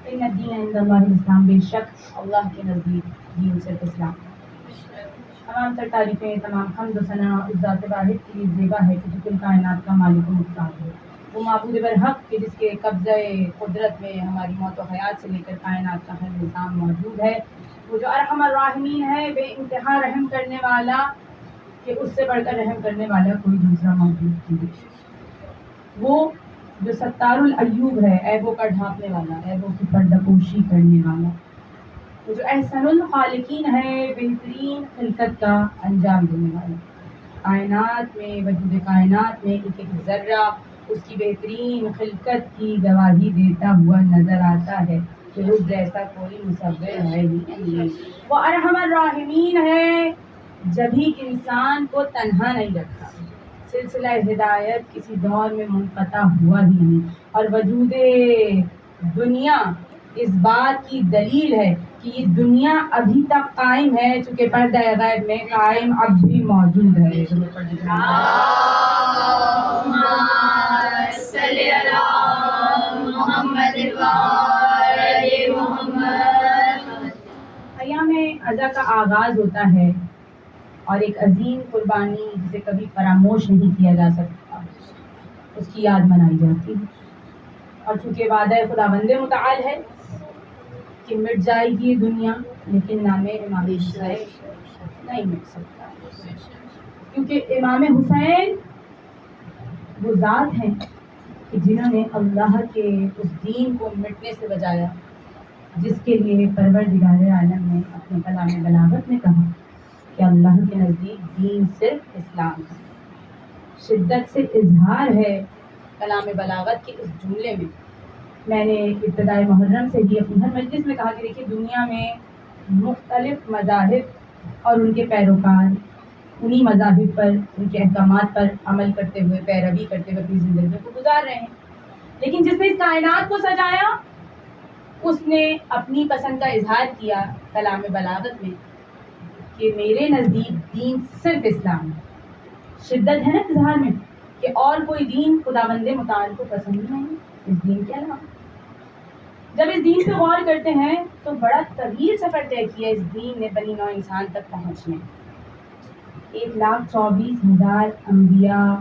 ان الدین عند اللہ الاسلام، بے شک اللہ کے نزدیک دین صرف اسلام۔ تمام تر تعریفیں، تمام حمد و ثنا اس ذات واحد کے لیے زیبا ہے کہ جو کل کائنات کا مالک و مختار ہے، وہ معبود برحق کہ جس کے قبضہ قدرت میں ہماری موت و حیات سے لے کر کائنات کا ہر نظام موجود ہے، وہ جو ارحم الراحمین ہے، بے انتہا رحم کرنے والا کہ اس سے بڑھ کر رحم کرنے والا کوئی دوسرا موجود نہیں، وہ جو ستار العیوب ہے، عیبوں کا ڈھانپنے والا، عیبوں کی پردہ پوشی کرنے والا، وہ جو احسن الخالقین ہے، بہترین خلقت کا انجام دینے والا، کائنات میں، وجود کائنات میں ایک ایک ذرہ اس کی بہترین خلقت کی گواہی دیتا ہوا نظر آتا ہے کہ اس جیسا کوئی مصور ہے ہی نہیں۔ وہ ارحم الراحمین ہے، جبھی انسان کو تنہا نہیں رکھتا، سلسلہ ہدایت کسی دور میں منقطع ہوا ہی نہیں، اور وجود دنیا اس بات کی دلیل ہے کہ یہ دنیا ابھی تک قائم ہے، چونکہ پردہ غیب میں قائم اب بھی موجود ہے۔ ایام عزا کا آغاز ہوتا ہے اور ایک عظیم قربانی جسے کبھی فراموش نہیں کیا جا سکتا، اس کی یاد منائی جاتی ہے، اور چونکہ وعدہ خداوند متعال ہے کہ مٹ جائے گی دنیا لیکن نام امام حسین نہیں مٹ سکتا، کیونکہ امام حسین وہ ذات ہیں کہ جنہوں نے اللہ کے اس دین کو مٹنے سے بچایا جس کے لیے پروردگار عالم نے اپنے کلام بلاغت میں کہا کہ اللہ کے نزدیک دین صرف اسلام ہے۔ شدت سے اظہار ہے کلام بلاغت کے اس جملے میں نے ابتدائے محرم سے ہی اپنی ہر مجلس میں کہا کہ دیکھیے دنیا میں مختلف مذاہب اور ان کے پیروکار انہی مذاہب پر، ان کے احکامات پر عمل کرتے ہوئے، پیروی کرتے ہوئے اپنی زندگی کو گزار رہے ہیں، لیکن جس نے اس کائنات کو سجایا اس نے اپنی پسند کا اظہار کیا کلام بلاغت میں کہ میرے نزدیک دین صرف اسلام ہے۔ شدت ہے نا اظہار میں کہ اور کوئی دین خداوند متعال کو پسند نہیں اس دین کے علاوہ۔ جب اس دین پہ غور کرتے ہیں تو بڑا طویل سفر طے کیا اس دین نے بنی نوع انسان تک پہنچنے، 1,24,000 انبیاء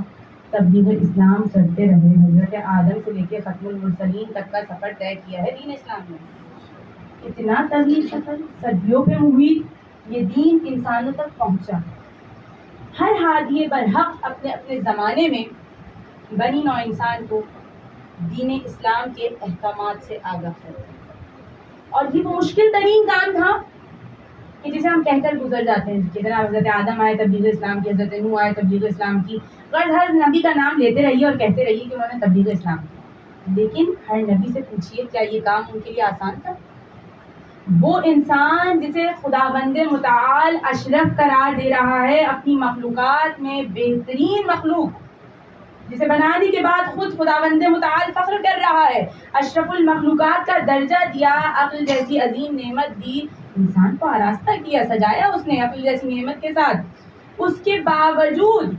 تبلیغ اسلام کرتے رہے، حضرت آدم سے لے کے ختم المرسلین تک کا سفر طے کیا ہے دین اسلام نے۔ اتنا طویل سفر، صدیوں پہ امید یہ دین انسانوں تک پہنچا۔ ہر ہادی برحق اپنے اپنے زمانے میں بنی نوع انسان کو دین اسلام کے احکامات سے آگاہ کرتا، اور یہ وہ مشکل ترین کام تھا کہ جسے ہم کہہ کر گزر جاتے ہیں کہ جناب حضرت آدم آئے تبلیغ اسلام کی، حضرت نوح آئے تبلیغ اسلام کی، غرض ہر نبی کا نام لیتے رہیے اور کہتے رہیے کہ انہوں نے تبلیغ اسلام کی، لیکن ہر نبی سے پوچھیے کیا یہ کام ان کے لیے آسان تھا؟ وہ انسان جسے خداوند متعال اشرف قرار دے رہا ہے، اپنی مخلوقات میں بہترین مخلوق جسے بنانے کے بعد خود خداوند متعال فخر کر رہا ہے، اشرف المخلوقات کا درجہ دیا، عقل جیسی عظیم نعمت دی، انسان کو آراستہ کیا، سجایا اس نے عقل جیسی نعمت کے ساتھ، اس کے باوجود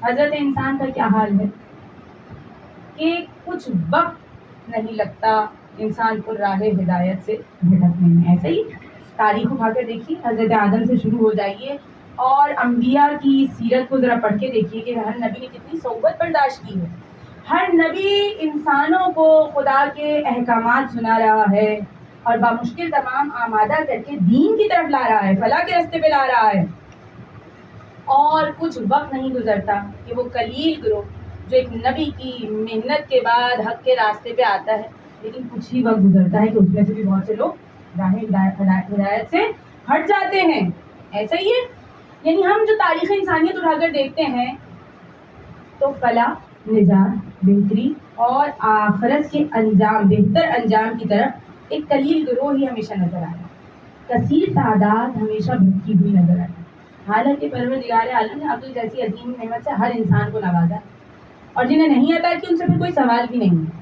حضرت انسان کا کیا حال ہے کہ کچھ وقت نہیں لگتا انسان کو راہ ہدایت سے بھٹکنے میں۔ ایسے ہی تاریخ اٹھا کر دیکھیے، حضرت آدم سے شروع ہو جائیے اور انبیاء کی سیرت کو ذرا پڑھ کے دیکھیے کہ ہر نبی نے کتنی صحبت برداشت کی ہے، ہر نبی انسانوں کو خدا کے احکامات سنا رہا ہے اور بامشکل تمام آمادہ کر کے دین کی طرف لا رہا ہے، فلاح کے راستے پہ لا رہا ہے، اور کچھ وقت نہیں گزرتا کہ وہ قلیل گروہ جو ایک نبی کی محنت کے بعد حق کے راستے پہ آتا ہے، لیکن کچھ ہی وقت گزرتا ہے کہ اس میں سے بھی بہت سے لوگ راہ ہدایت سے ہٹ جاتے ہیں۔ ایسا ہی ہے، یعنی ہم جو تاریخ انسانیت اٹھا کر دیکھتے ہیں تو فلاح، نجات، بہتری اور آخرت کے انجام، بہتر انجام کی طرف ایک قلیل گروہ ہی ہمیشہ نظر آیا، کثیر تعداد ہمیشہ بھٹکی ہوئی نظر آئی، حالانکہ پروردگار عالم نے عقل جیسی عظیم نعمت سے ہر انسان کو نوازا، اور جنہیں نہیں عطا کی ان سے پھر کوئی سوال بھی نہیں ہے۔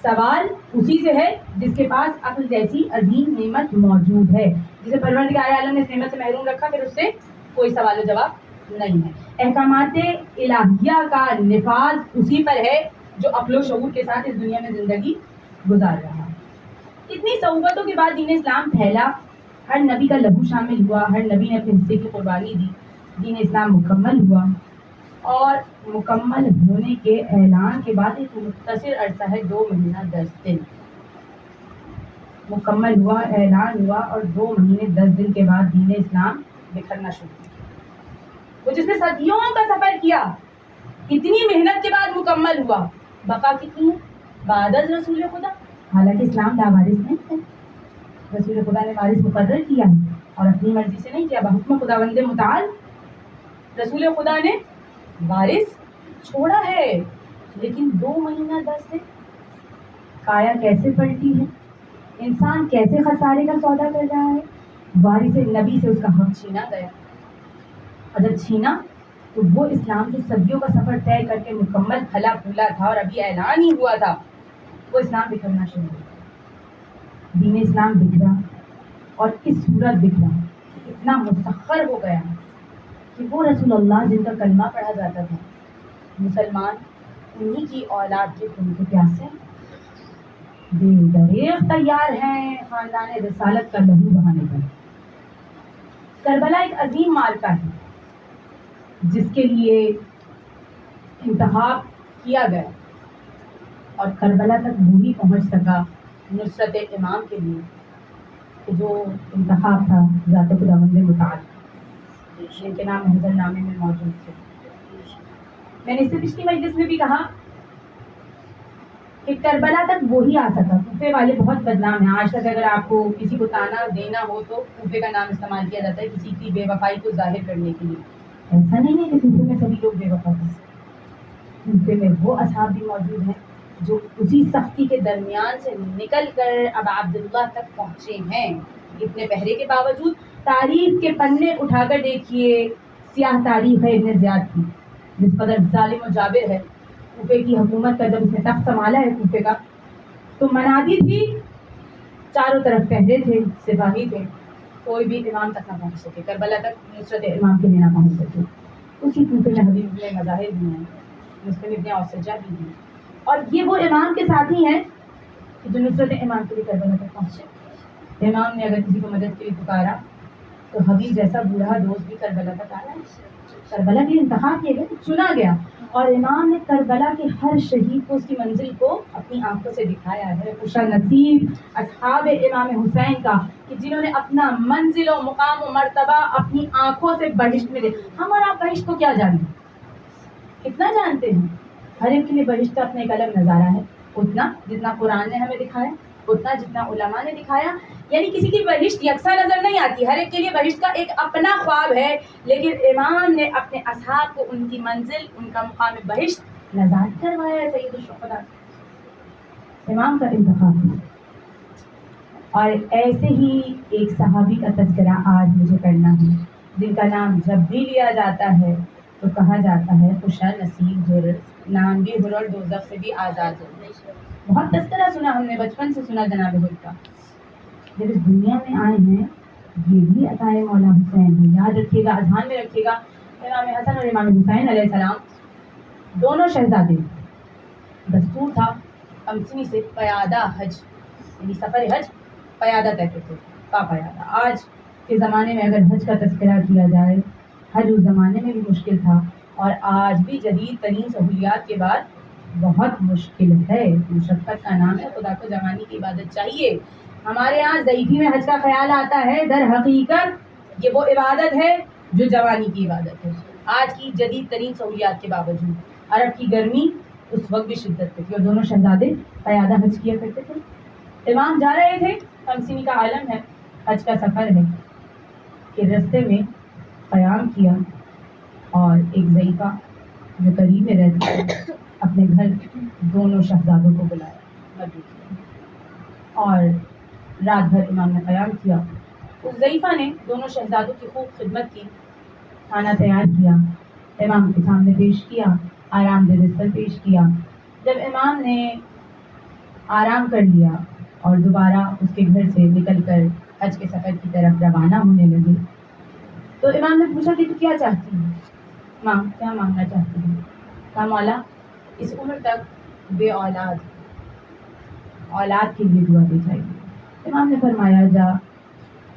سوال اسی سے ہے جس کے پاس عقل جیسی عظیم نعمت موجود ہے، جسے پروردگار عالم نے اس نعمت سے محروم رکھا، پھر اس سے کوئی سوال و جواب نہیں ہے۔ احکامات الہیہ کا نفاذ اسی پر ہے جو عقل و شعور کے ساتھ اس دنیا میں زندگی گزار رہا ہے۔ اتنی صعوبتوں کے بعد دین اسلام پھیلا، ہر نبی کا لہو شامل ہوا، ہر نبی نے اپنے حصے کی قربانی دی، دین اسلام مکمل ہوا، اور مکمل ہونے کے اعلان کے بعد ایک مختصر عرصہ ہے 2 مہینہ 10 دن، مکمل ہوا، اعلان ہوا، اور 2 مہینے 10 دن کے بعد دین اسلام بکھرنا شروع ہوا۔ وہ جس نے صدیوں کا سفر کیا، اتنی محنت کے بعد مکمل ہوا، بقا کتنی ہے؟ بعد از رسول خدا، حالانکہ اسلام لاوارث نہیں ہے، رسول خدا نے وارث مقرر کیا ہے اور اپنی مرضی سے نہیں کیا، بحکم خداوند متعال رسول خدا نے وارث چھوڑا ہے، لیکن 2 مہینہ 10 دن کایا کیسے پلٹی ہے، انسان کیسے خسارے کا سودا کر رہا ہے، وارث نبی سے اس کا حق چھینا گیا، اور جب چھینا تو وہ اسلام جو صدیوں کا سفر طے کر کے مکمل پھلا پھولا تھا اور ابھی اعلان ہی ہوا تھا، وہ اسلام بکھرنا شروع ہوا، دین اسلام بکھرا، اور اس صورت بکھرا اتنا مسخر ہو گیا کہ وہ رسول اللہ جن کا کلمہ پڑھا جاتا تھا، مسلمان انہی کی اولاد کے خون کے پیاسے بے دریغ تیار ہیں خاندان رسالت کا لہو بہانے پر۔ کربلا ایک عظیم معرکہ ہے جس کے لیے انتخاب کیا گیا، اور کربلا تک وہی پہنچ سکا نصرت امام کے لیے کہ جو انتخاب تھا ذات خداوند متعال، جن کے نام حضر نامے میں موجود تھے۔ میں نے اس سے پچھلی مجلس میں بھی کہا کہ کربلا تک وہی آ سکا، کوفے والے بہت بدنام ہیں، آج تک اگر آپ کو کسی کو تانا دینا ہو تو کوفے کا نام استعمال کیا جاتا ہے کسی کی بے وفائی کو ظاہر کرنے کے لیے۔ ایسا نہیں ہے کہ کوفے میں سبھی لوگ بے وفا تھے، کوفے میں وہ اصحاب بھی موجود ہیں جو اسی سختی کے درمیان سے نکل کر اب عبداللہ تک پہنچے ہیں، اتنے پہرے کے باوجود۔ تاریخ کے پنے اٹھا کر دیکھیے، سیاہ تاریخ ہے ابن زیاد کی، جس قدر ظالم و جابر ہے کوفے کی حکومت کا، جب اس نے تخت سنبھالا ہے کوفے کا تو منادی تھی، چاروں طرف پہرے تھے، سپاہی تھے، کوئی بھی امام تک نہ پہنچ سکے، کربلا تک نصرت امام کے لیے نہ پہنچ سکے۔ اسی کوفے میں حبیب ابن مظاہر بھی ہیں، مسلم ابن اوسجہ بھی ہیں، اور یہ وہ امام کے ساتھی ہیں کہ جو نصرت امام کے لیے کربلا تک پہنچے۔ امام نے اگر کسی کو مدد کے لیے پکارا تو حبیب جیسا بوڑھا دوست بھی کربلا تک آیا، کربلا کے لیے انتخاب کیا گیا، چنا گیا، اور امام نے کربلا کے ہر شہید کو اس کی منزل کو اپنی آنکھوں سے دکھایا ہے۔ خوش نصیب اصحاب امام حسین کا کہ جنہوں نے اپنا منزل و مقام و مرتبہ اپنی آنکھوں سے بہشت میں دیکھا۔ ہم اور آپ بہشت کو کیا جانتے ہیں؟ کتنا جانتے ہیں؟ ہر ایک کے لیے بہشت کا اپنا ایک الگ نظارہ ہے، اتنا جتنا قرآن نے ہمیں دکھایا، اتنا جتنا علماء نے دکھایا، یعنی کسی کی بہشت یکساں نظر نہیں آتی، ہر ایک کے لیے بہشت کا ایک اپنا خواب ہے، لیکن امام نے اپنے اصحاب کو ان کی منزل، ان کا مقام بہشت نظر کروایا ہے سید الشہداء، امام کا انتخاب ہے۔ اور ایسے ہی ایک صحابی کا تذکرہ آج مجھے کرنا ہے، جن کا نام جب بھی لیا جاتا ہے تو کہا جاتا ہے خوش نصیب حر، نام بھی حر اور دوزخ سے بھی آزاد ہو۔ بہت تذکرہ سنا ہم نے، بچپن سے سنا جناب حر کا، جب اس دنیا میں آئے ہیں یہ بھی عطائے مولا حسین ہے۔ یاد رکھیے گا، اذہان میں رکھیے گا، امام حسن اور امام حسین علیہ السلام دونوں شہزادے، دستور تھا کمسنی سے پیادہ حج، یعنی سفر حج پیادہ طے کرتے، پیادہ۔ آج کے زمانے میں اگر حج کا تذکرہ کیا جائے، حج اس زمانے میں بھی مشکل تھا اور آج بھی جدید ترین سہولیات کے بعد بہت مشکل ہے، مشقت کا نام ہے، خدا کو جوانی کی عبادت چاہیے۔ ہمارے یہاں ضعیفی میں حج کا خیال آتا ہے، در حقیقت یہ وہ عبادت ہے جو جوانی کی عبادت ہے۔ آج کی جدید ترین سہولیات کے باوجود عرب کی گرمی اس وقت بھی شدت پہ تھی اور دونوں شہزادے پیادہ حج کیا کرتے تھے۔ امام جا رہے تھے، کمسنی کا عالم ہے، حج کا سفر ہے، کہ رستے میں قیام کیا اور ایک ضعیفہ جو قریب میں رہتی ہے اپنے گھر دونوں شہزادوں کو بلایا اور رات بھر امام نے قیام کیا۔ اس ضعیفہ نے دونوں شہزادوں کی خوب خدمت کی، کھانا تیار کیا، امام کے سامنے پیش کیا، آرام دہ بستر پیش کیا۔ جب امام نے آرام کر لیا اور دوبارہ اس کے گھر سے نکل کر حج کے سفر کی طرف روانہ ہونے لگے تو امام نے پوچھا کہ تو کیا چاہتی ہے؟ امام کیا مانگنا چاہتی ہے؟ کہا مولا اس عمر تک بے اولاد، اولاد کے لیے دعا دی جائے گی۔ امام نے فرمایا جا،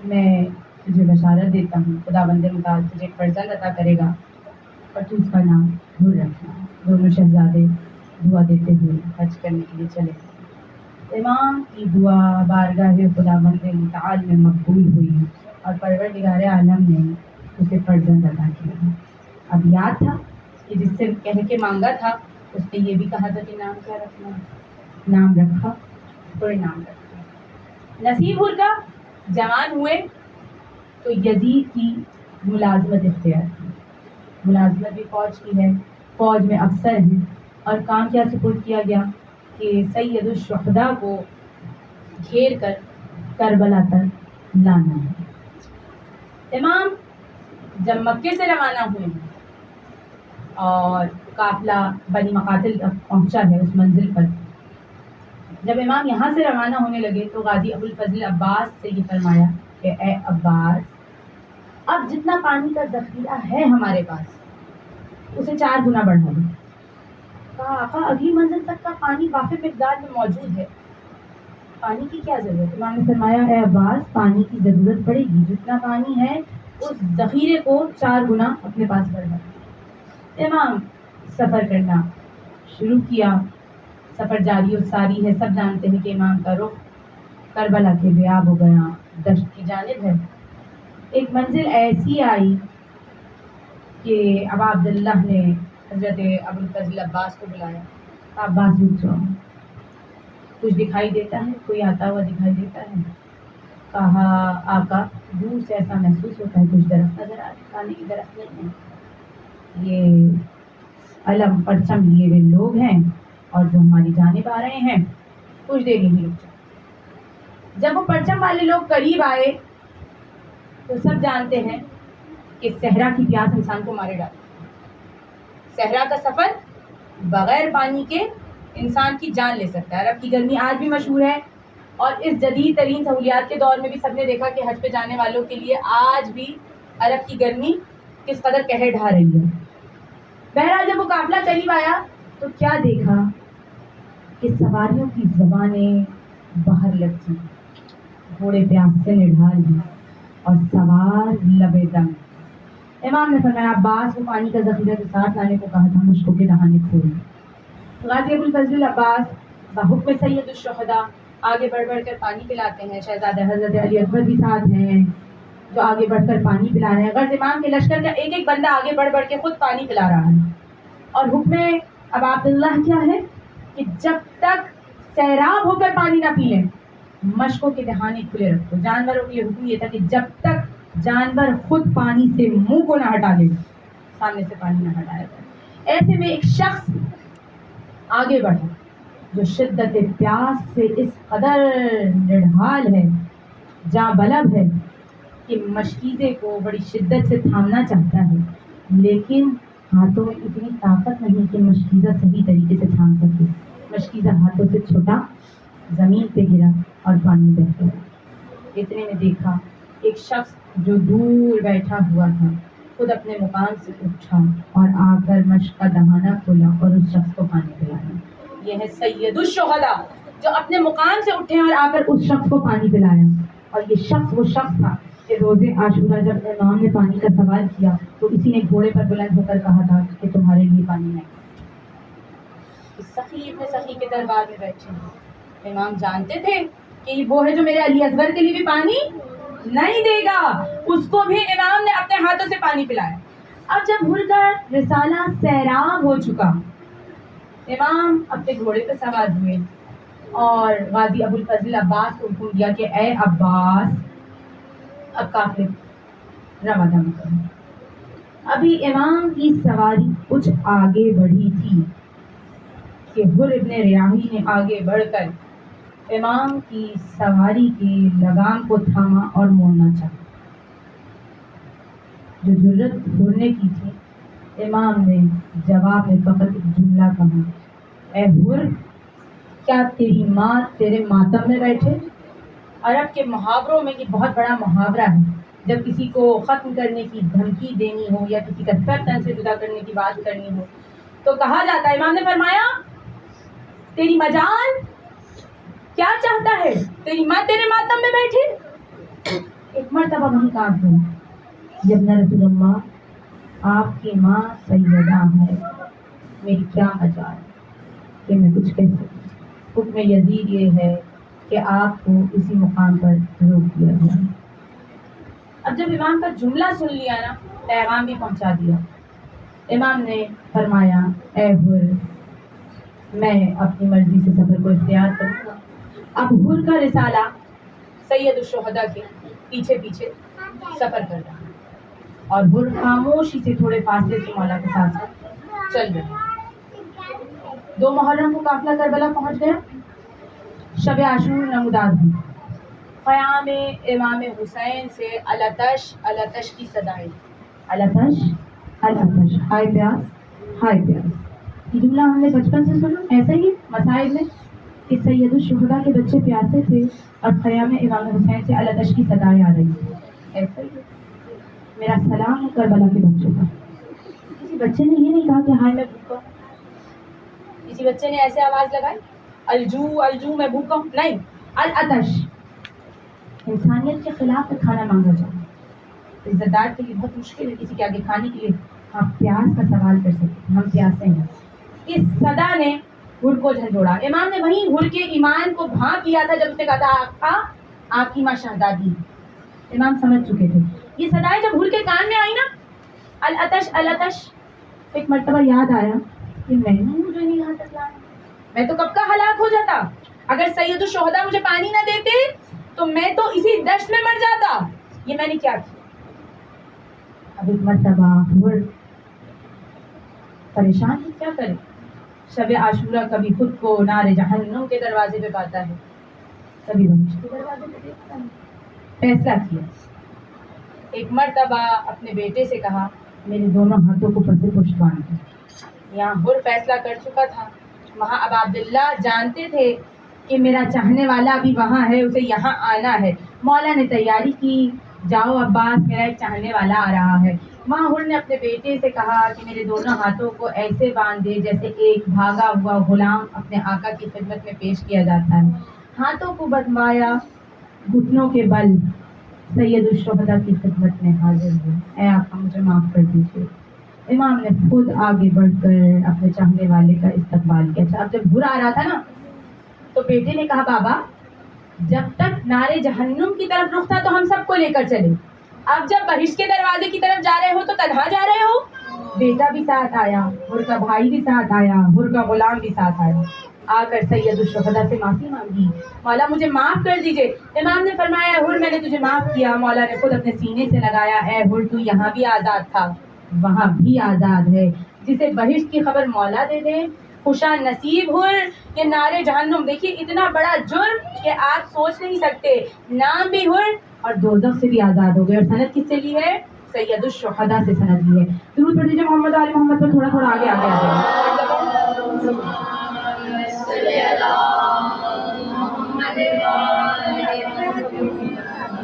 میں تجھے بشارت دیتا ہوں، خداوند متعال تجھے ایک فرزند عطا کرے گا اور تو اس کا نام حر رکھنا۔ دونوں شہزادے دعا دیتے ہوئے حج کرنے کے لیے چلے گئے۔ امام کی دعا بارگاہ خداوند متعال میں مقبول ہوئی اور پروردگار عالم نے اسے فرزند عطا کیا۔ اب یاد تھا کہ جس سے کہہ کے مانگا تھا اس نے یہ بھی کہا تھا کہ نام کیا رکھنا ہے، نام رکھا، کوئی نام رکھا۔ نصیب حر کا جوان ہوئے تو یزید کی ملازمت اختیار کی، ملازمت بھی فوج کی ہے، فوج میں افسر ہیں، اور کام کیا سپرد کیا گیا کہ سید الشہداء کو گھیر کر کربلا تک لانا ہے۔ امام جب مکے سے روانہ ہوئے ہیں اور قافلہ بنی مقاتل تک پہنچا ہے اس منزل پر، جب امام یہاں سے روانہ ہونے لگے تو غازی ابو الفضل عباس سے یہ فرمایا کہ اے عباس، اب جتنا پانی کا ذخیرہ ہے ہمارے پاس اسے 4 گنا بڑھا دو۔ کہا آقا اگلی منزل تک کا پانی وافر مقدار میں موجود ہے، پانی کی کیا ضرورت؟ امام نے فرمایا اے عباس، پانی کی ضرورت پڑے گی، جتنا پانی ہے اس ذخیرے کو 4 گنا اپنے پاس بڑھا دو۔ امام سفر کرنا شروع کیا، سفر جاری و ساری ہے، سب جانتے ہیں کہ امام کا رخ کربلا کے بیاب ہو گیا، دشت کی جانب ہے۔ ایک منزل ایسی آئی کہ ابا عبداللہ نے حضرت ابو الفضل عباس کو بلایا، عباس رک جاؤ، کچھ دکھائی دیتا ہے، کوئی آتا ہوا دکھائی دیتا ہے؟ کہا آقا دور سے ایسا محسوس ہوتا ہے کچھ درخت نظر آ رہے، کھانے کی درخت نہیں ہے، یہ علم پرچم لیے ہوئے لوگ ہیں اور جو ہماری جانب آ رہے ہیں، کچھ دیر یہیں رک جاؤ۔ جب وہ پرچم والے لوگ قریب آئے تو سب جانتے ہیں کہ صحرا کی پیاس انسان کو مارے ڈالتی ہے، صحرا کا سفر بغیر پانی کے انسان کی جان لے سکتا ہے۔ عرب کی گرمی آج بھی مشہور ہے، اور اس جدید ترین سہولیات کے دور میں بھی سب نے دیکھا کہ حج پہ جانے والوں کے لیے آج بھی عرب کی گرمی کس قدر قہر ڈھا رہی ہے۔ بہرحال جب وہ قافلہ قریب آیا تو کیا دیکھا کہ سواریوں کی زبانیں باہر لگتی، گھوڑے پیاس سے نڈھال ہیں اور سوار لبے دم۔ امام نے فرمایا عباس کو پانی کا ذخیرہ کے ساتھ لانے کو کہا تھا، مشکوں کے دہانے کھولے۔ غازی ابو الفضل عباس بحکم سید الشہداء آگے بڑھ بڑھ کر پانی پلاتے ہیں، شہزادہ حضرت علی اکبر بھی ساتھ ہیں جو آگے بڑھ کر پانی پلا رہے ہیں۔ غرض امام کے لشکر کا ایک ایک بندہ آگے بڑھ بڑھ کے خود پانی پلا رہا ہے، اور حکم ابا عبداللہ کیا ہے کہ جب تک سیراب ہو کر پانی نہ پی لیں مشکوں کے دہانے کھلے رکھو۔ جانوروں کے لیے حکم یہ تھا کہ جب تک جانور خود پانی سے منہ کو نہ ہٹا لے، سامنے سے پانی نہ ہٹایا جائے۔ ایسے میں ایک شخص آگے بڑھا جو شدت پیاس سے اس قدر نڈھال ہے، جاں بلب ہے کہ مشکیزے کو بڑی شدت سے تھامنا چاہتا ہے، لیکن ہاتھوں میں اتنی طاقت نہیں کہ مشکیزہ صحیح طریقے سے تھام سکے۔ مشکیزہ ہاتھوں سے چھوٹا، زمین پہ گرا اور پانی بہہ گیا۔ اتنے میں دیکھا ایک شخص جو دور بیٹھا ہوا تھا خود اپنے مقام سے اٹھا اور آ کر مشق کا دہانہ کھولا اور اس شخص کو پانی پلایا۔ یہ ہے سید الشہداء جو اپنے مقام سے اٹھے اور آ کر اس شخص کو پانی پلایا۔ اور یہ شخص وہ شخص تھا کہ روز عاشورہ جب امام نے پانی کا سوال کیا تو اسی نے گھوڑے پر بلند ہو کر کہا تھا کہ تمہارے لیے پانی نہیں۔ اس سخی ابن سخی کے دربار میں بیٹھے ہیں، امام جانتے تھے کہ وہ ہے جو میرے علی اصغر کے لیے بھی پانی نہیں دے گا، اس کو بھی امام نے اپنے ہاتھوں سے پانی پلایا۔ اب جب حر کا رسالہ سیراب ہو چکا، امام اپنے گھوڑے پہ سوار ہوئے اور غازی ابو الفضل عباس کو حکم دیا کہ اے عباس اب قافلے رواں دم کرو۔ ابھی امام کی سواری کچھ آگے بڑھی تھی کہ حر ابن ریاحی نے آگے بڑھ کر امام کی سواری کی لگام کو تھاما اور موڑنا چاہا۔ جو جرت حر نے کی تھی، امام نے جواب میں فقط ایک جملہ کہا، اے حر کیا تیری ماں تیرے ماتم میں بیٹھے؟ عرب کے محاوروں میں یہ بہت بڑا محاورہ ہے، جب کسی کو ختم کرنے کی دھمکی دینی ہو یا کسی کا سر تن سے جدا کرنے کی بات کرنی ہو تو کہا جاتا ہے، امام نے فرمایا تیری مجال کیا چاہتا ہے؟ تیری ماں تیرے ماتم میں بیٹھی؟ ایک مرتبہ وہیں کاٹ دوں جب نہ رسول اللہ آپ کی ماں سیدہ ہے، میری کیا مجال کہ میں کچھ کہہ سکوں۔ حکم یزید یہ ہے کہ آپ کو اسی مقام پر روک دیا جائے۔ اب جب امام کا جملہ سن لیا نا، پیغام بھی پہنچا دیا، امام نے فرمایا اے حر، میں اپنی مرضی سے سفر کو اختیار کروں گا۔ اب حر کا رسالہ سید الشہداء کے پیچھے پیچھے سفر کر رہا ہے اور حر خاموشی سے تھوڑے فاصلے سے مولا کے ساتھ ساتھ چل رہے۔ 2 محرم کو قافلہ کربلا پہنچ گیا۔ شب عاشور نمودار ہوئی۔ قیام امام حسین سے الاتش الاتش کی صدائیں، الاتش الاتش، ہائے پیاس ہائے پیاس۔ یہ جملہ ہم نے بچپن سے سنا، ایسا ہی مسائل میں کہ سید الشہداء کے بچے پیاسے تھے اور قیام امام حسین سے الاتش کی صدائیں آ رہی تھی، ایسا ہی۔ میرا سلام ہے کربلا کے بچوں کا۔ کسی بچے نے یہ نہیں کہا کہ ہائے میں بھوکا ہوں، کسی بچے نے ایسے آواز لگائی الجو الجو میں بھوکا ہوں، نہیں، الاتش۔ انسانیت کے خلاف کھانا مانگا جائے، عزت دار کے لیے بہت مشکل ہے کسی کے آگے کھانے کے لیے آپ پیاس کا سوال کر سکتے، ہم پیاسے ہیں۔ اس صدا نے حر کو جھنجھوڑا۔ امام نے وہیں حر کے ایمان کو بھانپ لیا تھا جب اس نے کہا تھا آقا آپ کی ماں شہزادی۔ امام سمجھ چکے تھے۔ یہ صدائیں جب حر کے کان میں آئی نا، الاتش الاتش، ایک مرتبہ یاد آیا کہ میں نے مجھے نہیں یہاں تک لایا، میں تو کب کا ہلاک ہو جاتا۔ اگر سید الشہداء مجھے پانی نہ دیتے تو میں تو اسی دشت میں مر جاتا۔ یہ میں نے کیا کیا؟ اب ایک مرتبہ حر پریشان ہے، کیا کرے؟ شب عاشورہ کبھی خود کو نار جہنم کے دروازے پہ پاتا ہے، کبھی بہشت کے دروازے پہ دیکھتا ہے۔ فیصلہ کیا، ایک مرتبہ اپنے بیٹے سے کہا میرے دونوں ہاتھوں کو پسے پشت باندھ دو۔ یہاں حر فیصلہ کر چکا تھا، وہاں اب عبداللہ جانتے تھے کہ میرا چاہنے والا ابھی وہاں ہے، اسے یہاں آنا ہے۔ مولا نے تیاری کی، جاؤ عباس میرا ایک چاہنے والا آ رہا ہے۔ وہاں حر نے اپنے بیٹے سے کہا کہ میرے دونوں ہاتھوں کو ایسے باندھ دے جیسے ایک بھاگا ہوا غلام اپنے آقا کی خدمت میں پیش کیا جاتا ہے۔ ہاتھوں کو بندھوایا، گھٹنوں کے بل سید الشہداء کی خدمت میں حاضر ہوئے۔ اے آقا مجھے معاف کر دیجیے۔ امام نے خود آگے بڑھ کر اپنے چاہنے والے کا استقبال کیا۔ اب جب حر آ رہا تھا نا تو بیٹے نے کہا بابا جب تک نارے جہنم کی طرف رخ تھا تو ہم سب کو لے کر چلے، اب جب بہشت کے دروازے کی طرف جا رہے ہو تو تنہا جا رہے ہو؟ بیٹا بھی ساتھ آیا، حر کا بھائی بھی ساتھ آیا، حر کا غلام بھی ساتھ آیا، آ کر سید الشہداء سے معافی مانگی، مولا مجھے معاف کر دیجئے۔ امام نے فرمایا حر میں نے تجھے معاف کیا۔ مولا نے خود اپنے سینے سے لگایا، اے حر تو یہاں بھی آزاد تھا، وہاں بھی آزاد ہے، جسے بہشت کی خبر مولا دے دے خوشا نصیب حر کہ نارے جہنم۔ دیکھیے اتنا بڑا جرم کہ آپ سوچ نہیں سکتے، نام بھی حر اور دوزخ سے بھی آزاد ہو گئے۔ اور سند کس سے لی ہے؟ سید الشہداء سے سند لی ہے۔ درود پڑھ دیجیے محمد علی محمد پر، تھوڑا تھوڑا آگے آگے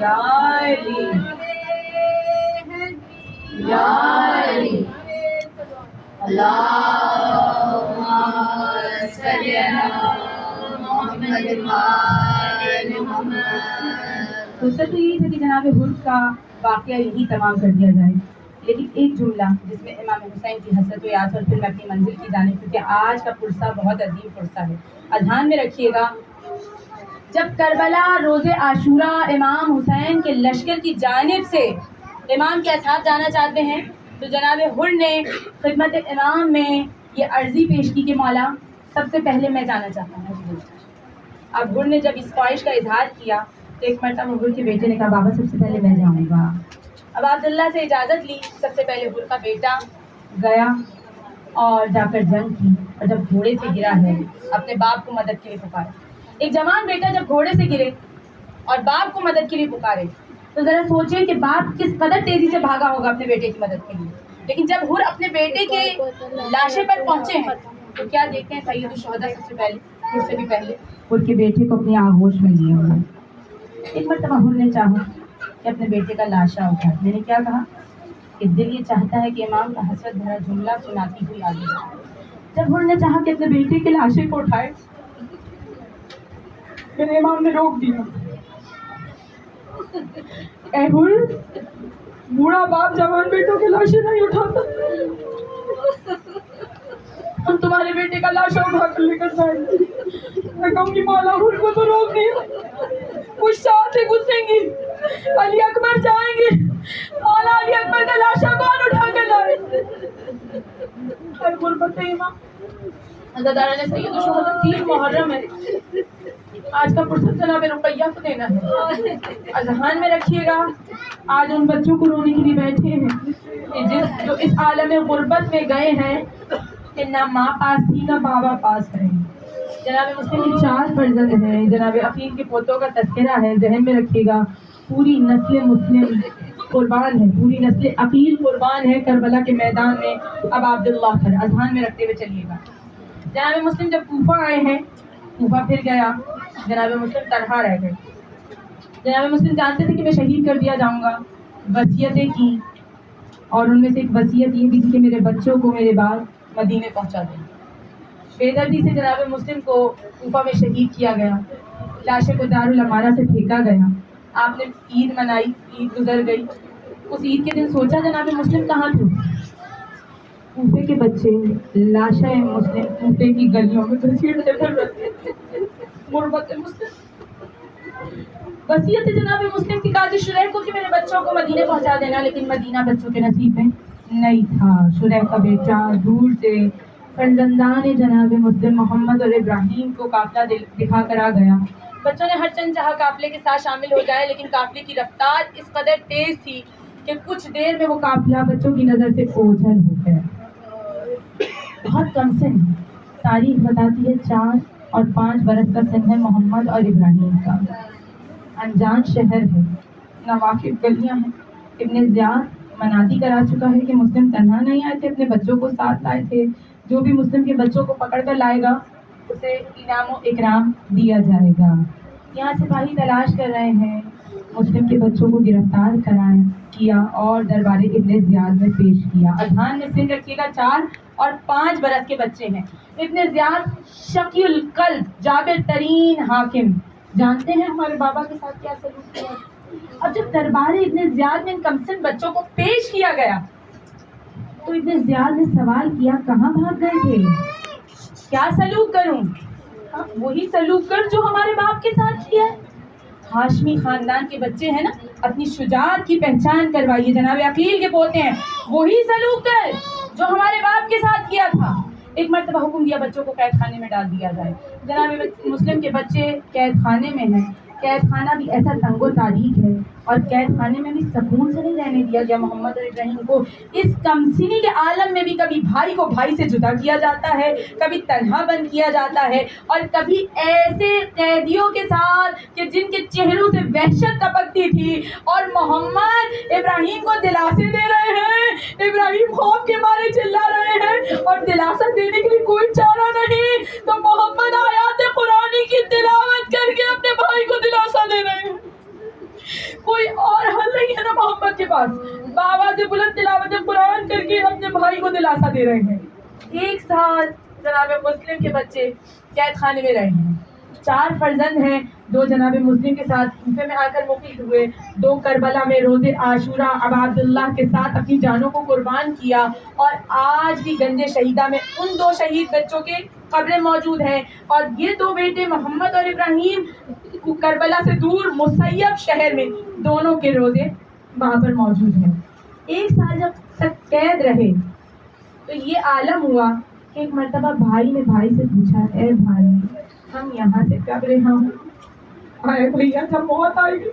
یا علی یا علی اللہم صلی علی محمد۔ دوسرا تو یہی تھا کہ جناب حر کا واقعہ یہی تمام کر دیا جائے، لیکن ایک جملہ جس میں امام حسین کی حسرت و یاس اور پھر میں اپنی منزل کی جانب، کیونکہ آج کا پرسہ بہت عظیم پرسہ ہے، اذہان میں رکھیے گا۔ جب کربلا روز عاشورہ امام حسین کے لشکر کی جانب سے امام کے اصحاب جانا چاہتے ہیں تو جناب حر نے خدمت امام میں یہ عرضی پیش کی کہ مولا سب سے پہلے میں جانا چاہتا ہوں۔ اب حر نے جب اس خواہش کا اظہار کیا تو ایک مرتبہ حر کے بیٹے نے کہا بابا سب سے پہلے میں جاؤں گا۔ اب عبداللہ سے اجازت لی، سب سے پہلے حر کا بیٹا گیا اور جا کر جنگ کی، اور جب گھوڑے سے گرا ہے اپنے باپ کو مدد کے لیے پکارا۔ ایک جوان بیٹا جب گھوڑے سے گرے اور باپ کو مدد کے لیے پکارے تو ذرا سوچیں کہ باپ کس قدر تیزی سے بھاگا ہوگا اپنے بیٹے کی مدد کے لیے۔ لیکن جب حر اپنے بیٹے کے لاشے پر پہنچے ہیں تو کیا دیکھتے ہیں؟ سید الشہداء سب سے پہلے، حر سے بھی پہلے حر کے بیٹے کو اپنی آغوش میں لیے ہوئے۔ ایک مرتبہ حر نے چاہا کہ اپنے بیٹے کا لاشا اٹھائے۔ میں نے کیا کہا کہ دل یہ چاہتا ہے کہ امام کا حسرت بھرا جملہ سناتی ہوئی آگے جائے۔ جب حر نے چاہا کہ اپنے بیٹے کے لاشے کو اٹھائے میرے امام نے روک دیا، اے ہر، بوڑھا باپ جوان بیٹوں کے لاشیں نہیں اٹھاتا، ہم تمہارے بیٹے کا لاشا اٹھا کر لے کر جائیں گے۔ میں کہوں گی مولا ہر کو تو روک دیا، کچھ ساتھ ہی گزریں گی، علی اکبر جائیں گے، مولا علی اکبر کا لاشا کون اٹھا کر لائے؟ غربت امام حضرت نے سید الشہداء 3 محرم ہے، آج کا فرصت جناب رقیہ کو دینا ہے، اذہان میں رکھیے گا، آج ان بچوں کو رونے کے لیے بیٹھے ہیں کہ جو اس عالم غربت میں گئے ہیں کہ نہ ماں پاس تھی نہ بابا پاس ہے۔ جناب مسلم کی 4 فرزند ہیں، جناب عقیل کے پوتوں کا تذکرہ ہے، ذہن میں رکھیے گا، پوری نسل مسلم قربان ہے، پوری نسل عقیل قربان ہے کربلا کے میدان میں۔ اب عبداللہ پر اذہان میں رکھتے ہوئے چلیے گا، جناب مسلم جب کوفہ آئے ہیں، کوفہ پھر گیا، جناب مسلم تنہا رہ گئے، جناب مسلم جانتے تھے کہ میں شہید کر دیا جاؤں گا، وصیتیں کی، اور ان میں سے ایک وصیت یہ بھی تھی کہ میرے بچوں کو میرے بعد مدینے پہنچا دیں۔ بے دردی سے جناب مسلم کو کوفہ میں شہید کیا گیا، لاشیں کو دارالامارہ سے پھینکا گیا، آپ نے عید منائی، عید گزر گئی، اس عید کے دن سوچا جناب مسلم کہاں تھے؟ کوفے کے بچے لاشیں مسلم کوفے کی گلیوں میں گھسیٹتے پھر رہتے تھے، غربت مسلم۔ وصیت جناب مسلم کی قاضی شریح کو کہ میرے بچوں کو مدینے پہنچا دینا، لیکن مدینہ بچوں کے نصیب میں نہیں تھا۔ شریح کا بیٹا دور سے فرزندان جناب مسلم محمد اور ابراہیم کو قافلہ دکھا کر آ گیا، بچوں نے ہر چند چاہا قافلے کے ساتھ شامل ہو جائے، لیکن قافلے کی رفتار اس قدر تیز تھی کہ کچھ دیر میں وہ قافلہ بچوں کی نظر سے اوجھل ہو گیا۔ بہت کم سن، تاریخ بتاتی ہے 4 اور 5 برس کا سن ہے محمد اور ابراہیم کا، انجان شہر ہے، نواقف گلیاں ہیں، ابن زیاد منادی کرا چکا ہے کہ مسلم تنہا نہیں آئے تھے، اپنے بچوں کو ساتھ لائے تھے، جو بھی مسلم کے بچوں کو پکڑ کر لائے گا اسے انعام و اکرام دیا جائے گا۔ یہاں سپاہی تلاش کر رہے ہیں، مسلم کے بچوں کو گرفتار کیا اور دربار ابن زیاد میں پیش کیا۔ اذہان میں سن رکھیے گا، 4 اور 5 برس کے بچے ہیں۔ ابن زیاد شقی القلب، جابر ترین حاکم، جانتے ہیں ہمارے بابا کے ساتھ کیا سلوک کیا؟ اب جب دربار ابن زیاد میں ان کمسن بچوں کو پیش کیا گیا تو ابن زیاد نے سوال کیا، کہاں بھاگ گئے تھے؟ کیا سلوک کروں؟ وہی سلوک کر جو ہمارے باپ کے ساتھ کیا ہے۔ ہاشمی خاندان کے بچے ہیں نا، اپنی شجاعت کی پہچان کروائیے، جناب عقیل کے پوتے ہیں، وہی سلوک کر جو ہمارے باپ کے ساتھ کیا تھا۔ ایک مرتبہ حکم دیا بچوں کو قید خانے میں ڈال دیا جائے، جناب مسلم کے بچے قید خانے میں ہیں، قید خانہ بھی ایسا تنگ و تاریک ہے، اور قید خانے میں بھی سکون سے نہیں رہنے دیا گیا محمد اور ابراہیم کو۔ اس کمسنی کے عالم میں بھی کبھی بھائی کو بھائی سے جدا کیا جاتا ہے، کبھی تنہا بند کیا جاتا ہے، اور کبھی ایسے قیدیوں کے ساتھ کہ جن کے چہروں سے وحشت ٹپکتی تھی، اور محمد ابراہیم کو دلاسے دے رہے ہیں، ابراہیم خوف کے مارے چلا رہے ہیں، اور دلاسا دینے کے لیے کوئی چارہ نہیں، تو محمد آیات قرآنی کی تلاوت کر کے اپنے بھائی کو دلاسا دے رہے ہیں۔ کوئی اور حل نہیں ہے نا محمد کے پاس، بابا سے بلند تلاوت قرآن کر کے اپنے بھائی کو دلاسا دے رہے ہیں۔ 1 سال جناب مسلم کے بچے قید خانے میں رہے ہیں، 4 فرزند ہیں، 2 جناب مسلم کے ساتھ کوفے میں آ کر مقیم ہوئے، 2 کربلا میں روز عاشورہ ابا عبداللہ کے ساتھ اپنی جانوں کو قربان کیا، اور آج بھی گنج شہیدہ میں ان 2 شہید بچوں کے قبریں موجود ہیں، اور یہ 2 بیٹے محمد اور ابراہیم کربلا سے دور مسیب شہر میں دونوں کے روزے وہاں پر موجود ہیں۔ 1 سال جب تک قید رہے تو یہ عالم ہوا کہ ایک مرتبہ بھائی نے بھائی سے پوچھا، اے بھائی ہم یہاں سے کب رہا ہوں؟ آئے بھیا جب موت آئے گی،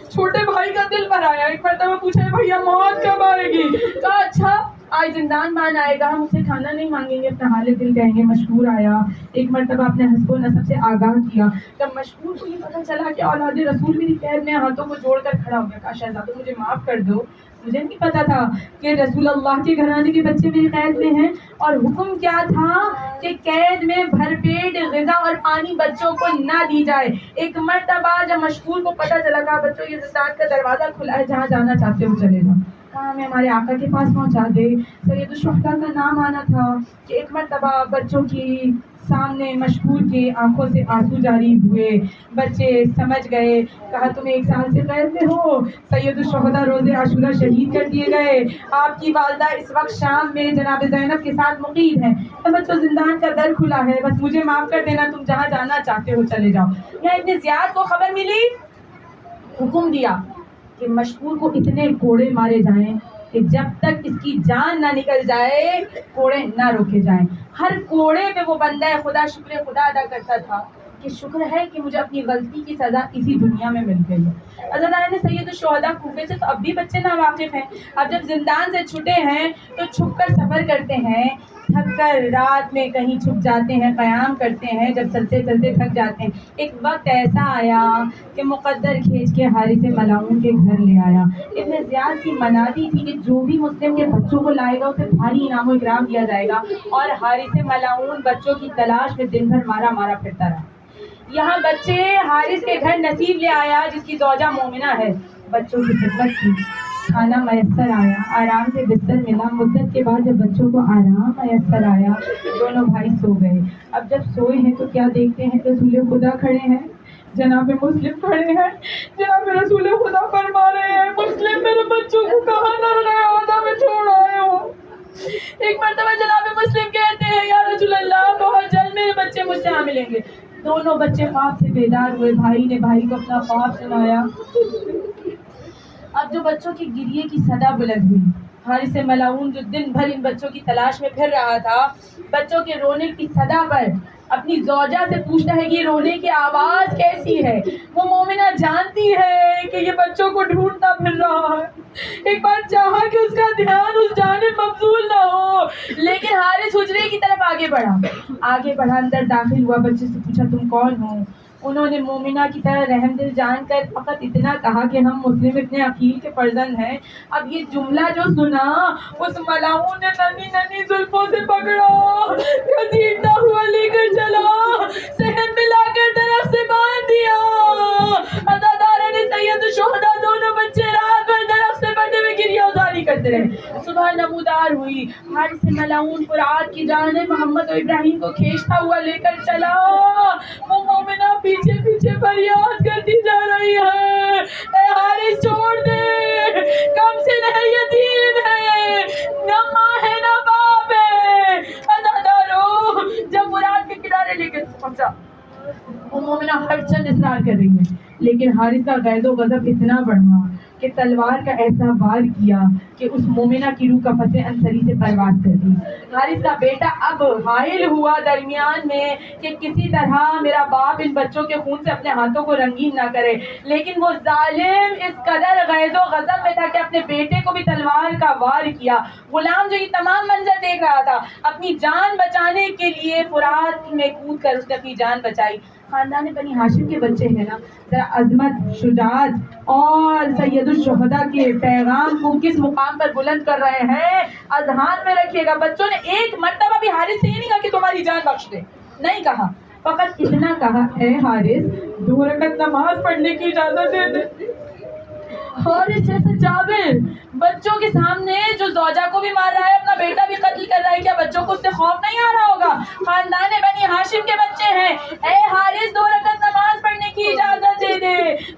چھوٹے بھائی کا دل بھر آیا، ایک مرتبہ پوچھا بھیا موت کب آئے گی؟ کہا اچھا آج زندان بان آئے گا، ہم اسے کھانا نہیں مانگیں گے، اپنا حال دل کہیں گے۔ مشہور آیا، ایک مرتبہ اپنے حسب و نسب سے آگاہ کیا، جب مشہور کو یہ پتہ چلا کہ اولاد رسول میری قید میں، ہاتھوں کو جوڑ کر کھڑا ہو گیا، کہا شہزادو مجھے معاف کر دو، مجھے نہیں پتا تھا کہ رسول اللہ کے گھرانے کے بچے میری قید میں ہیں، اور حکم کیا تھا کہ قید میں بھر پیٹ غذا اور پانی بچوں کو نہ دی جائے۔ ایک مرتبہ جب مشہور کو پتہ چلا، کہا بچوں یہ زندان کا دروازہ کھلا ہے، جہاں جانا چاہتے ہو چلے جاؤ، کہا ہمیں ہمارے آقا کے پاس پہنچا دے۔ سید الشہداء کا نام آنا تھا کہ ایک مرتبہ بچوں کی سامنے مشہور کے آنکھوں سے آنسو جاری ہوئے. بچے سمجھ گئے. کہا تم 1 سال سے قید میں ہو. سید الشہداء روز عاشورہ شہید کر دیے گئے. آپ کی والدہ اس وقت شام میں جناب زینب کے ساتھ مقیم ہے. بچوں زندان کا در کھلا ہے, بس مجھے معاف کر دینا, تم جہاں جانا چاہتے ہو چلے جاؤ. یا ابن زیاد کو خبر ملی, حکم دیا کہ مشہور کو اتنے کوڑے مارے جائیں کہ جب تک اس کی جان نہ نکل جائے کوڑے نہ روکے جائیں. ہر کوڑے پہ وہ بندہ خدا شکر خدا ادا کرتا تھا کہ شکر ہے کہ مجھے اپنی غلطی کی سزا اسی دنیا میں مل گئی ہے. اللہ تعالیٰ نے سید الشہداء کوفے سے تو اب بھی بچے نا واقف ہیں. اب جب زندان سے چھٹے ہیں تو چھپ کر سفر کرتے ہیں, تھک کر رات میں کہیں چھپ جاتے ہیں, قیام کرتے ہیں. جب چلتے چلتے تھک جاتے ہیں, ایک وقت ایسا آیا کہ مقدر کھینچ کے حارث ملعون کے گھر لے آیا. ابن زیاد کی منادی تھی کہ جو بھی مسلم کے بچوں کو لائے گا اسے بھاری انعام و اکرام دیا جائے گا, اور حارث ملعون بچوں کی تلاش میں دن بھر مارا مارا پھرتا رہا. یہاں بچے حارث کے گھر نصیب لے آیا جس کی زوجہ مومنہ ہے. بچوں کی خدمت کی, کھانا میسر آیا, آرام سے بستر ملا. مدت کے بعد جب بچوں کو آرام میسر آیا, دونوں بھائی سو گئے. اب جب سوئے ہیں تو کیا دیکھتے ہیں, رسول خدا کھڑے ہیں, جناب مسلم کھڑے ہیں. جناب رسول خدا فرما رہے ہیں, مسلم میرے بچوں کو کہاں نہ لگایا آدھا میں چھوڑ آئے ہو. ایک مرتبہ جناب مسلم کہتے ہیں, یا رسول اللہ بہت جلد میرے بچے مجھ سے یہاں ملیں گے. دونوں بچے خواب سے بیدار ہوئے. بھائی نے بھائی کو اپنا خواب سنایا. اب جو بچوں کی گریے کی صدا بلند ہوئی, حارث ملعون جو دن بھر ان بچوں کی تلاش میں پھر رہا تھا, بچوں کے رونے کی صدا پر اپنی زوجہ سے پوچھتا ہے کہ یہ رونے کی آواز کیسی ہے. وہ مومنہ جانتی ہے کہ یہ بچوں کو ڈھونڈتا پھر رہا ہے. ایک بار چاہا کہ اس کا دھیان اس جانب مبذول نہ ہو, لیکن حارث حجرے کی طرف آگے بڑھا, اندر داخل ہوا. بچے سے پوچھا تم کون ہو. انہوں نے مومنہ کی طرح رحم دل جان کر فقط اتنا کہا کہ ہم مسلم ابن عقیل کے فرزند ہیں. اب یہ جملہ جو سنا, اس ملعون نے ننھی ننھی زلفوں سے پکڑا, گھسیٹتا ہوا لے کر چلا, صحن میں لا کر درخت سے باندھ دیا. عزادارہ نے سید الشہداء دونوں بچے رات بھر درخت سے بندھے ہوئے گریہ ازاری کرتے رہے. صبح نمودار ہوئی, حارث ملعون فرات کی جانب محمد و ابراہیم کو کھینچتا ہوا لے کر چلا. وہ مومنہ پیچھے پیچھے فریاد کرتی جا رہی ہے, اے حارث چھوڑ دے, کم سے ہے, یتیم ہے, نہ ماں ہے نہ باپ ہے. عزادارو جب فرات کے کنارے لے کے پہنچا, وہ مومنہ ہر چند اصرار کر رہی ہے, لیکن حارث کا غیظ و غضب اتنا بڑھا کہ تلوار کا ایسا وار کیا کہ اس مومنہ کی روح کفت انصری سے پرواز کر دی. حارث کا بیٹا اب حائل ہوا درمیان میں کہ کسی طرح میرا باپ ان بچوں کے خون سے اپنے ہاتھوں کو رنگین نہ کرے, لیکن وہ ظالم اس قدر غیظ و غضب میں تھا کہ اپنے بیٹے کو بھی تلوار کا وار کیا. غلام جو یہ تمام منظر دیکھ رہا تھا, اپنی جان بچانے کے لیے فرات میں کود کر اس نے اپنی جان بچائی. خاندان بنی ہاشم کے بچے ہیں نا, ذرا عظمت, شجاعت اور سید الشہداء کے پیغام کو کس مقام پر بلند کر رہے ہیں اذہان میں رکھیے گا. بچوں نے ایک مرتبہ بھی حارث سے یہ نہیں کہا کہ تمہاری جان بخش دے, نہیں کہا, فقط اتنا کہا, اے حارث 2 رکعت نماز پڑھنے کی اجازت دے دے. حارث جیسے جابر بچوں کے سامنے جو زوجہ کو بھی مار رہا ہے, اپنا بیٹا بھی قتل کر رہا ہے, کیا بچوں کو اس سے خوف نہیں آ رہا ہوگا؟ خاندان بنی ہاشم کے بچے ہیں, اے حارث 2 رکعت نماز پڑھنے کی اجازت دے دے.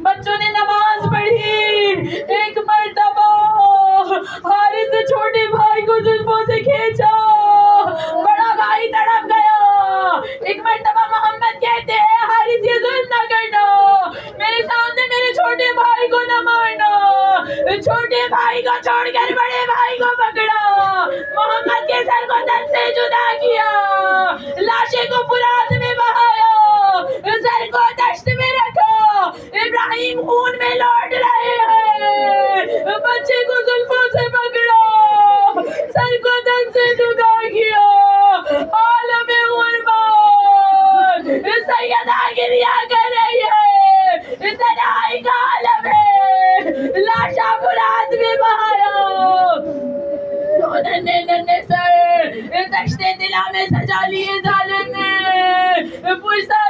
بچوں نے نماز پڑھی. ایک مرتبہ حارث نے چھوٹے بھائی کو زلفوں سے کھینچا, بڑا بھائی تڑپ گیا. ایک مرتبہ محمد کہتے ہیں, حارث یہ ظلم نہ کرنا, میرے سامنے میرے چھوٹے بھائی کو نہ مارنا. چھوٹے بھائی کو چھوڑ کر بڑے بھائی کو پکڑا, محمد کے سر کو تن سے جدا کیا, لاشیں کو فرات میں بہایا, سر کو دشت میں رکھا. ابراہیم خون میں لوٹ رہے ہیں, بچے کو زلفوں سے پکڑا, سر کو تن سے جدا کیا. عالم غربت سیدہ گریہ کر رہی ہے, تنہائی کا عالم ہے, لاشا فرات میں بہایا. ننے ننے سر دشت دلا میں سجا لیے ظالم نے, پرسا